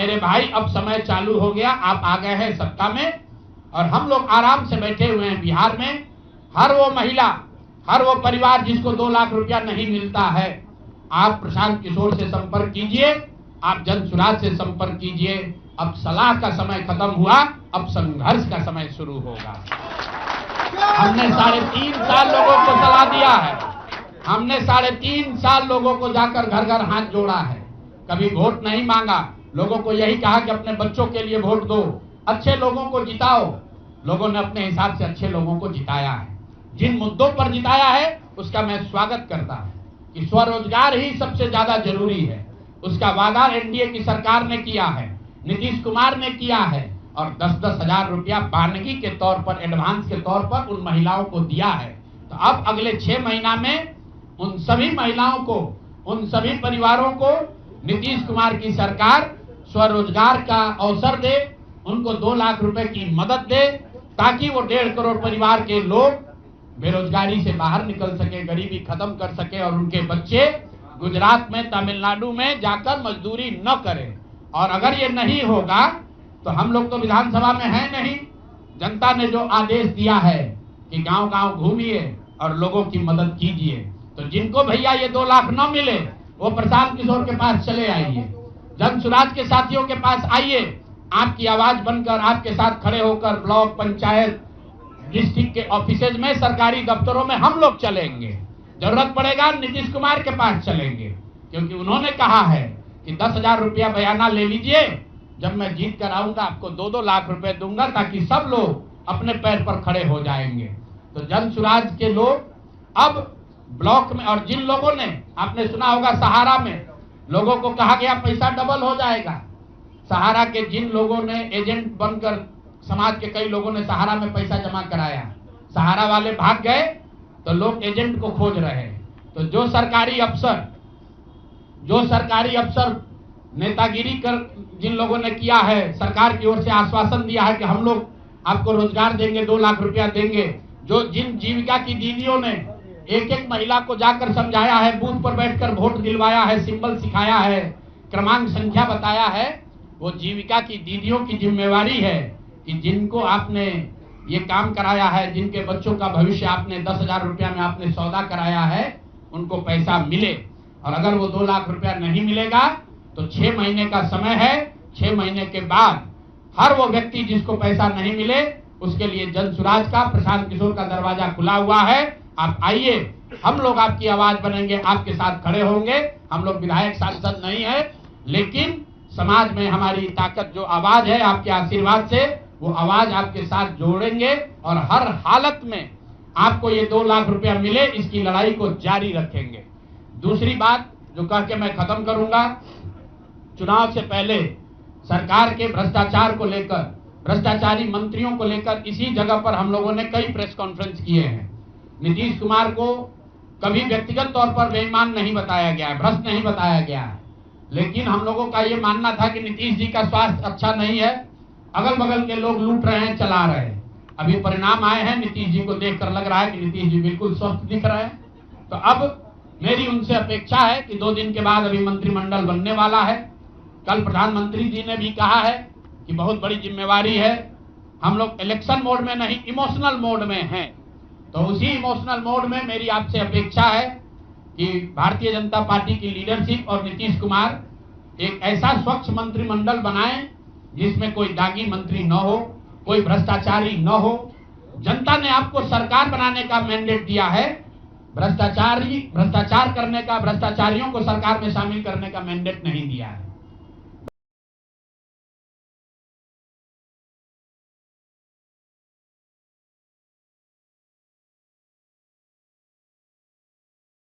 मेरे भाई अब समय चालू हो गया, आप आ गए हैं सत्ता में और हम लोग आराम से बैठे हुए हैं बिहार में। हर वो महिला, हर वो परिवार जिसको 2 लाख रुपया नहीं मिलता है, आप प्रशांत किशोर से संपर्क कीजिए, आप जन सुराज से संपर्क कीजिए। अब सलाह का समय खत्म हुआ, अब संघर्ष का समय शुरू होगा। हमने 3.5 साल लोगों को सलाह दिया है, हमने 3.5 साल लोगों को जाकर घर घर हाथ जोड़ा है, कभी वोट नहीं मांगा। लोगों को यही कहा कि अपने बच्चों के लिए वोट दो, अच्छे लोगों को जिताओ। लोगों ने अपने हिसाब से अच्छे लोगों को जिताया है। जिन मुद्दों पर जिताया है उसका मैं स्वागत करता हूं कि स्वरोजगार ही सबसे ज्यादा जरूरी है। उसका वादा एनडीए की सरकार ने किया है, नीतीश कुमार ने किया है और 10-10 हजार रुपया बानगी के तौर पर, एडवांस के तौर पर उन महिलाओं को दिया है। तो अब अगले 6 महीना में उन सभी महिलाओं को, उन सभी परिवारों को नीतीश कुमार की सरकार स्वरोजगार का अवसर दे, उनको 2 लाख रुपए की मदद दे, ताकि वो 1.5 करोड़ परिवार के लोग बेरोजगारी से बाहर निकल सके, गरीबी खत्म कर सके और उनके बच्चे गुजरात में, तमिलनाडु में जाकर मजदूरी न करें। और अगर ये नहीं होगा तो हम लोग तो विधानसभा में हैं नहीं। जनता ने जो आदेश दिया है कि गांव-गांव घूमिए और लोगों की मदद कीजिए, तो जिनको भैया ये 2 लाख न मिले वो प्रशांत किशोर के पास चले आइए, जन सुराज के साथियों के पास आइए। आपकी आवाज बनकर, आपके साथ खड़े होकर ब्लॉक, पंचायत, डिस्ट्रिक्ट के ऑफिसेज में, सरकारी दफ्तरों में हम लोग चलेंगे। जरूरत पड़ेगा नीतीश कुमार के पास चलेंगे, क्योंकि उन्होंने कहा है कि 10,000 रुपया बयाना ले लीजिए, जब मैं जीत कर आऊंगा आपको 2-2 लाख रुपए दूंगा, ताकि सब लोग अपने पैर पर खड़े हो जाएंगे। तो जन सुराज के लोग अब ब्लॉक में, और जिन लोगों ने, आपने सुना होगा सहारा में लोगों को कहा गया पैसा डबल हो जाएगा। सहारा के जिन लोगों ने एजेंट बनकर, समाज के कई लोगों ने सहारा में पैसा जमा कराया, सहारा वाले भाग गए तो लोग एजेंट को खोज रहे हैं। तो जो सरकारी अफसर नेतागिरी कर जिन लोगों ने किया है, सरकार की ओर से आश्वासन दिया है कि हम लोग आपको रोजगार देंगे, 2 लाख रुपया देंगे, जो जिन जीविका की दीदियों ने एक महिला को जाकर समझाया है, बूथ पर बैठकर वोट दिलवाया है, सिंबल सिखाया है, क्रमांक संख्या बताया है, वो जीविका की दीदियों की जिम्मेवारी है कि जिनको आपने ये काम कराया है, जिनके बच्चों का भविष्य आपने 10,000 रुपया में आपने सौदा कराया है, उनको पैसा मिले। और अगर वो 2 लाख रुपया नहीं मिलेगा तो 6 महीने का समय है। 6 महीने के बाद हर वो व्यक्ति जिसको पैसा नहीं मिले उसके लिए जन सुराज का, प्रशांत किशोर का दरवाजा खुला हुआ है। आप आइए, हम लोग आपकी आवाज बनेंगे, आपके साथ खड़े होंगे। हम लोग विधायक सांसद नहीं है, लेकिन समाज में हमारी ताकत जो आवाज है, आपके आशीर्वाद से वो आवाज आपके साथ जोड़ेंगे और हर हालत में आपको ये 2 लाख रुपया मिले, इसकी लड़ाई को जारी रखेंगे। दूसरी बात जो कह के मैं खत्म करूंगा, चुनाव से पहले सरकार के भ्रष्टाचार को लेकर, भ्रष्टाचारी मंत्रियों को लेकर इसी जगह पर हम लोगों ने कई प्रेस कॉन्फ्रेंस किए हैं। नीतीश कुमार को कभी व्यक्तिगत तौर पर बेईमान नहीं बताया गया है, भ्रष्ट नहीं बताया गया है, लेकिन हम लोगों का ये मानना था कि नीतीश जी का स्वास्थ्य अच्छा नहीं है, अगल बगल के लोग लूट रहे हैं, चला रहे हैं। अभी परिणाम आए हैं, नीतीश जी को देखकर लग रहा है कि नीतीश जी बिल्कुल स्वस्थ दिख रहे हैं। तो अब मेरी उनसे अपेक्षा है कि 2 दिन के बाद अभी मंत्रिमंडल बनने वाला है। कल प्रधानमंत्री जी ने भी कहा है कि बहुत बड़ी जिम्मेवारी है, हम लोग इलेक्शन मोड में नहीं, इमोशनल मोड में हैं। तो उसी इमोशनल मोड में मेरी आपसे अपेक्षा है कि भारतीय जनता पार्टी की लीडरशिप और नीतीश कुमार एक ऐसा स्वच्छ मंत्रिमंडल बनाएं जिसमें कोई दागी मंत्री न हो, कोई भ्रष्टाचारी न हो। जनता ने आपको सरकार बनाने का मैंडेट दिया है, भ्रष्टाचार करने का, भ्रष्टाचारियों को सरकार में शामिल करने का मैंडेट नहीं दिया है।